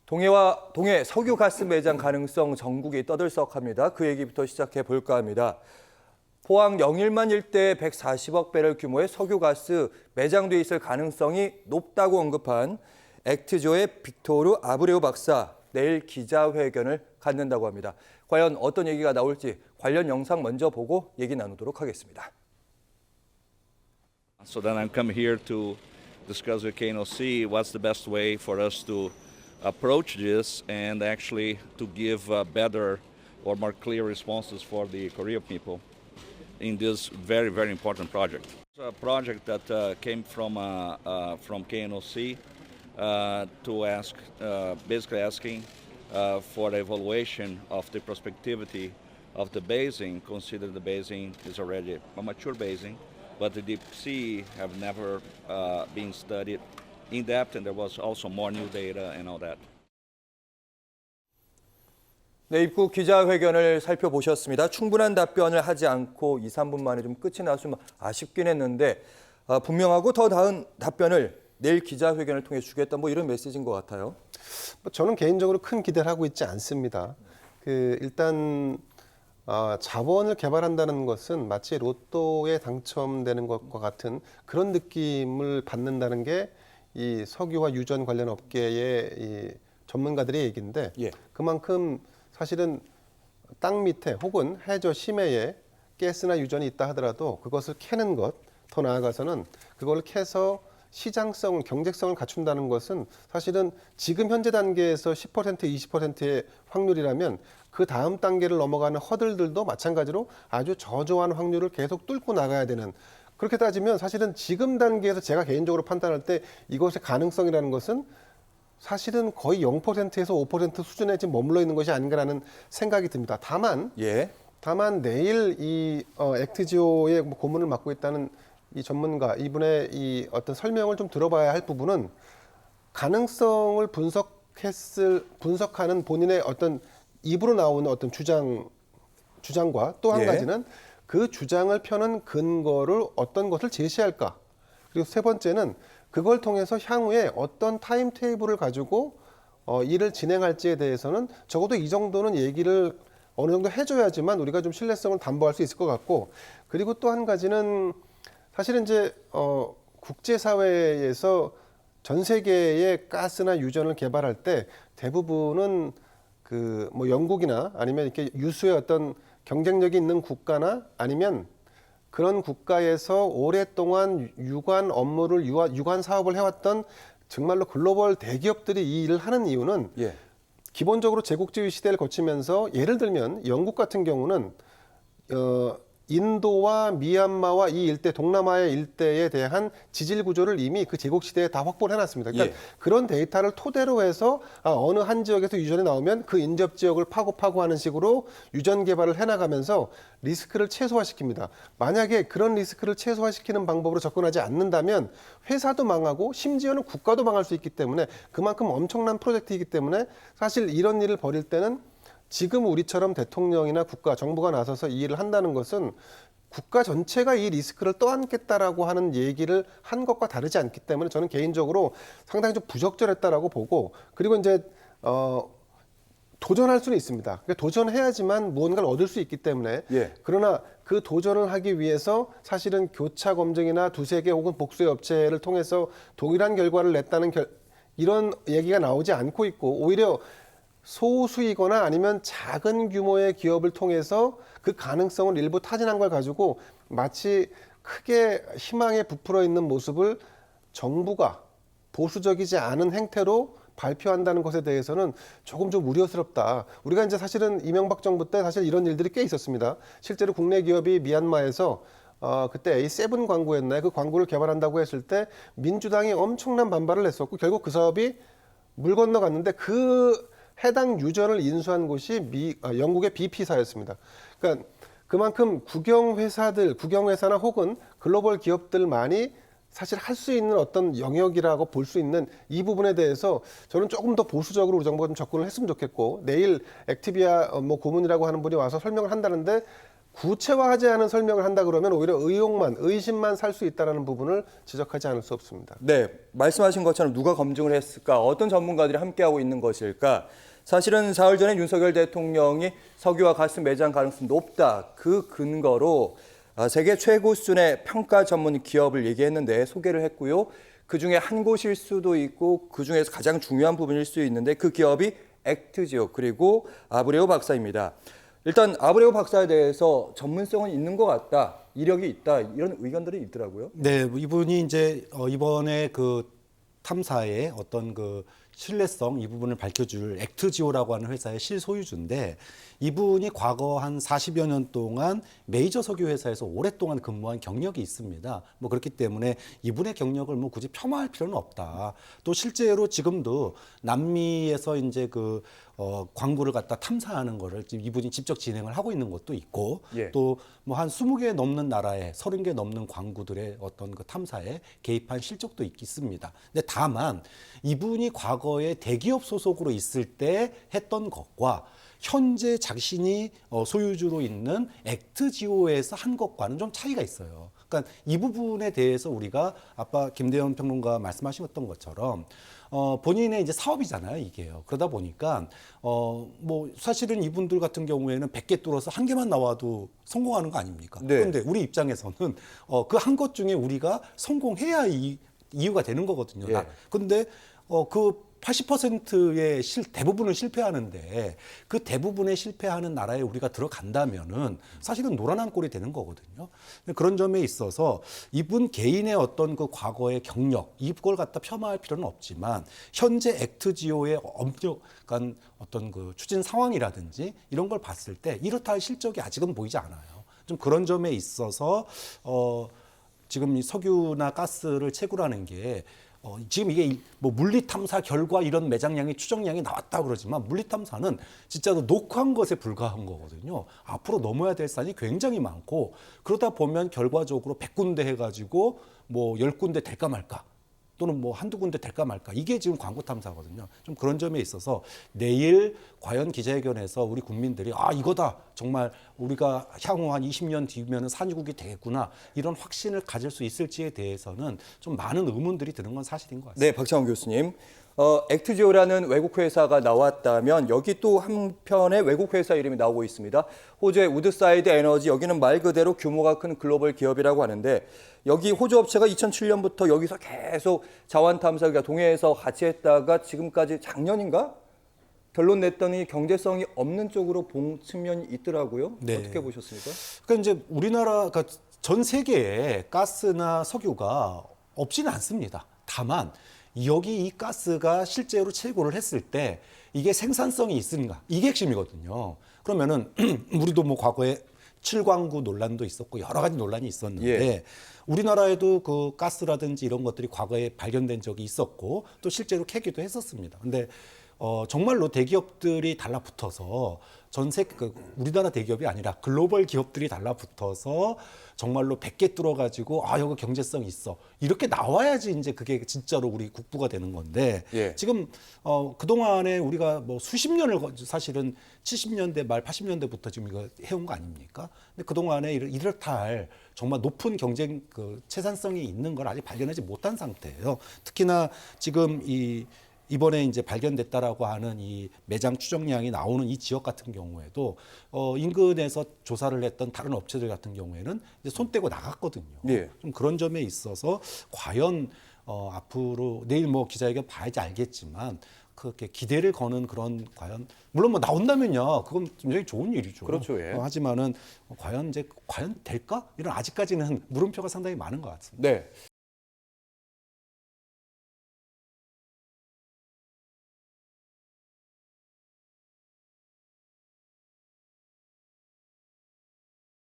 동해 석유가스 매장 가능성 전국이 떠들썩합니다. 그 얘기부터 시작해 볼까 합니다. 포항 영일만 일대에 140억 배럴 규모의 석유가스 매장돼 있을 가능성이 높다고 언급한 액트조의 빅토르 아브레우 박사, 내일 기자회견을 갖는다고 합니다. 과연 어떤 얘기가 나올지 관련 영상 먼저 보고 얘기 나누도록 하겠습니다. So then I come here to discuss with KNOC what's the best way for us to approach this and actually to give better or more clear responses for the Korea people in this very, very important project. It's a project that came from KNOC to ask, basically asking for the evaluation of the prospectivity of the basin. Consider the basin is already a mature basin, but the deep sea have never been studied in depth, and there was also more new data and all that. 네, 입국 기자회견을 살펴보셨습니다. 충분한 답변을 하지 않고 2, 3분 만에 좀 끝이 나서 좀 아쉽긴 했는데 분명하고 더 나은 답변을 내일 기자회견을 통해 주겠다 이런 메시지인 것 같아요. 저는 개인적으로 큰 기대를 하고 있지 않습니다. 일단 자원을 개발한다는 것은 마치 로또에 당첨되는 것과 같은 그런 느낌을 받는다는 게 이 석유와 유전 관련 업계의 이 전문가들의 얘기인데 그만큼 사실은 땅 밑에 혹은 해저 심해에 가스나 유전이 있다 하더라도 그것을 캐는 것, 더 나아가서는 그걸 캐서 시장성, 경제성을 갖춘다는 것은 사실은 지금 현재 단계에서 10%, 20%의 확률이라면 그 다음 단계를 넘어가는 허들들도 마찬가지로 아주 저조한 확률을 계속 뚫고 나가야 되는, 그렇게 따지면 사실은 지금 단계에서 제가 개인적으로 판단할 때 이것의 가능성이라는 것은 사실은 거의 0%에서 5% 수준에 지금 머물러 있는 것이 아닌가라는 생각이 듭니다. 다만 내일 이 액트지오의 고문을 맡고 있다는 이 전문가 이분의 이 어떤 설명을 좀 들어봐야 할 부분은 가능성을 분석하는 본인의 어떤 입으로 나오는 어떤 주장과 또 한 가지는 그 주장을 펴는 근거를 어떤 것을 제시할까, 그리고 세 번째는 그걸 통해서 향후에 어떤 타임 테이블을 가지고 일을 진행할지에 대해서는 적어도 이 정도는 얘기를 어느 정도 해줘야지만 우리가 좀 신뢰성을 담보할 수 있을 것 같고, 그리고 또 한 가지는 사실은 이제 국제사회에서 전 세계의 가스나 유전을 개발할 때 대부분은 영국이나 아니면 이렇게 유수의 어떤 경쟁력이 있는 국가나 아니면 그런 국가에서 오랫동안 유관 업무를, 유관 사업을 해왔던 정말로 글로벌 대기업들이 이 일을 하는 이유는 기본적으로 제국주의 시대를 거치면서 예를 들면 영국 같은 경우는 인도와 미얀마와 이 일대, 동남아의 일대에 대한 지질 구조를 이미 그 제국 시대에 다 확보를 해놨습니다. 그러니까 그런 데이터를 토대로 해서 어느 한 지역에서 유전이 나오면 그 인접 지역을 파고 하는 식으로 유전 개발을 해나가면서 리스크를 최소화시킵니다. 만약에 그런 리스크를 최소화시키는 방법으로 접근하지 않는다면 회사도 망하고 심지어는 국가도 망할 수 있기 때문에 그만큼 엄청난 프로젝트이기 때문에 사실 이런 일을 벌일 때는 지금 우리처럼 대통령이나 국가, 정부가 나서서 이 일을 한다는 것은 국가 전체가 이 리스크를 떠안겠다라고 하는 얘기를 한 것과 다르지 않기 때문에 저는 개인적으로 상당히 좀 부적절했다라고 보고, 그리고 이제 도전할 수는 있습니다. 그러니까 도전해야지만 무언가를 얻을 수 있기 때문에 그러나 그 도전을 하기 위해서 사실은 교차 검증이나 두세 개 혹은 복수의 업체를 통해서 동일한 결과를 냈다는 이런 얘기가 나오지 않고 있고, 오히려 소수이거나 아니면 작은 규모의 기업을 통해서 그 가능성을 일부 타진한 걸 가지고 마치 크게 희망에 부풀어 있는 모습을 정부가 보수적이지 않은 행태로 발표한다는 것에 대해서는 조금 좀 우려스럽다. 우리가 이제 사실은 이명박 정부 때 사실 이런 일들이 꽤 있었습니다. 실제로 국내 기업이 미얀마에서 그때 A7 광고였나요? 그 광고를 개발한다고 했을 때 민주당이 엄청난 반발을 했었고 결국 그 사업이 물 건너갔는데 그 해당 유전을 인수한 곳이 영국의 BP사였습니다. 그러니까 그만큼 국영회사나 혹은 글로벌 기업들만이 사실 할 수 있는 어떤 영역이라고 볼 수 있는 이 부분에 대해서 저는 조금 더 보수적으로 우리 정부가 좀 접근을 했으면 좋겠고, 내일 액티비아 고문이라고 하는 분이 와서 설명을 한다는데 구체화하지 않은 설명을 한다 그러면 오히려 의심만 살 수 있다는 부분을 지적하지 않을 수 없습니다. 네, 말씀하신 것처럼 누가 검증을 했을까? 어떤 전문가들이 함께하고 있는 것일까? 사실은 사흘 전에 윤석열 대통령이 석유와 가스 매장 가능성이 높다. 그 근거로 세계 최고 수준의 평가 전문 기업을 얘기했는데 소개를 했고요. 그중에 한 곳일 수도 있고 그중에서 가장 중요한 부분일 수 있는데 그 기업이 액트지오 그리고 아브레오 박사입니다. 일단 아브레오 박사에 대해서 전문성은 있는 것 같다, 이력이 있다 이런 의견들이 있더라고요. 네, 이분이 이제 이번에 그 탐사의 어떤 그 신뢰성 이 부분을 밝혀줄 액트지오라고 하는 회사의 실소유주인데 이분이 과거 한 40여 년 동안 메이저 석유 회사에서 오랫동안 근무한 경력이 있습니다. 뭐 그렇기 때문에 이분의 경력을 뭐 굳이 폄하할 필요는 없다. 또 실제로 지금도 남미에서 이제 그 광구를 갖다 탐사하는 거를 지금 이분이 직접 진행을 하고 있는 것도 있고 예. 또 뭐 한 20개 넘는 나라에 30개 넘는 광구들의 어떤 그 탐사에 개입한 실적도 있습니다. 근데 다만 이분이 과거에 대기업 소속으로 있을 때 했던 것과 현재 자신이 소유주로 있는 액트지오에서 한 것과는 좀 차이가 있어요. 그러니까 이 부분에 대해서 우리가 아까 김대현 평론가 말씀하셨던 것처럼 본인의 이제 사업이잖아요, 이게요. 그러다 보니까 뭐 사실은 이분들 같은 경우에는 100개 뚫어서 한 개만 나와도 성공하는 거 아닙니까? 네. 그런데 우리 입장에서는 그 한 것 중에 우리가 성공해야 이유가 되는 거거든요. 예. 근데 그 80%의 대부분을 실패하는데 그 대부분의 실패하는 나라에 우리가 들어간다면은 사실은 노란한 꼴이 되는 거거든요. 그런 점에 있어서 이분 개인의 어떤 그 과거의 경력 이걸 갖다 폄하할 필요는 없지만 현재 액트지오의 엄격한 어떤 그 추진 상황이라든지 이런 걸 봤을 때 이렇다 할 실적이 아직은 보이지 않아요. 좀 그런 점에 있어서 지금 이 석유나 가스를 채굴하는 게 지금 이게 뭐 물리 탐사 결과 이런 매장량이 추정량이 나왔다 그러지만 물리 탐사는 진짜로 녹화한 것에 불과한 거거든요. 앞으로 넘어야 될 산이 굉장히 많고 그러다 보면 결과적으로 100군데 해가지고 뭐 10군데 될까 말까 또는 뭐 한두 군데 될까 말까 이게 지금 광고 탐사거든요. 좀 그런 점에 있어서 내일 과연 기자회견에서 우리 국민들이 이거다 정말 우리가 향후 한 20년 뒤면은 산유국이 되겠구나 이런 확신을 가질 수 있을지에 대해서는 좀 많은 의문들이 드는 건 사실인 것 같습니다. 네, 박창원 교수님. 액트지오라는 외국 회사가 나왔다면 여기 또 한편의 외국 회사 이름이 나오고 있습니다. 호주의 우드사이드 에너지, 여기는 말 그대로 규모가 큰 글로벌 기업이라고 하는데 여기 호주 업체가 2007년부터 여기서 계속 자원 탐사, 그러니까 동해에서 같이 했다가 지금까지 작년인가? 결론 냈더니 경제성이 없는 쪽으로 본 측면이 있더라고요. 네. 어떻게 보셨습니까? 그러니까 이제 우리나라가 전 세계에 가스나 석유가 없지는 않습니다. 다만 여기 이 가스가 실제로 채굴을 했을 때 이게 생산성이 있는가 이게 핵심이거든요. 그러면은 우리도 뭐 과거에 7광구 논란도 있었고 여러 가지 논란이 있었는데 예. 우리나라에도 그 가스라든지 이런 것들이 과거에 발견된 적이 있었고 또 실제로 캐기도 했었습니다. 근데 정말로 대기업들이 달라붙어서 우리나라 대기업이 아니라 글로벌 기업들이 달라붙어서 정말로 100개 뚫어가지고 여기 경제성 있어 이렇게 나와야지 이제 그게 진짜로 우리 국부가 되는 건데 예. 지금 그동안에 우리가 뭐 수십 년을 사실은 70년대 말 80년대부터 지금 이거 해온 거 아닙니까? 근데 그동안에 이렇다 할 정말 높은 경쟁 채산성이 있는 걸 아직 발견하지 못한 상태예요. 특히나 지금 이번에 이제 발견됐다라고 하는 이 매장 추정량이 나오는 이 지역 같은 경우에도 인근에서 조사를 했던 다른 업체들 같은 경우에는 이제 손 떼고 나갔거든요. 예. 좀 그런 점에 있어서 과연 앞으로 내일 뭐 기자회견 봐야지 알겠지만 그렇게 기대를 거는 그런 과연 물론 뭐 나온다면요 그건 굉장히 좋은 일이죠. 그렇죠, 예. 하지만은 과연 될까? 이런 아직까지는 물음표가 상당히 많은 것 같습니다. 네.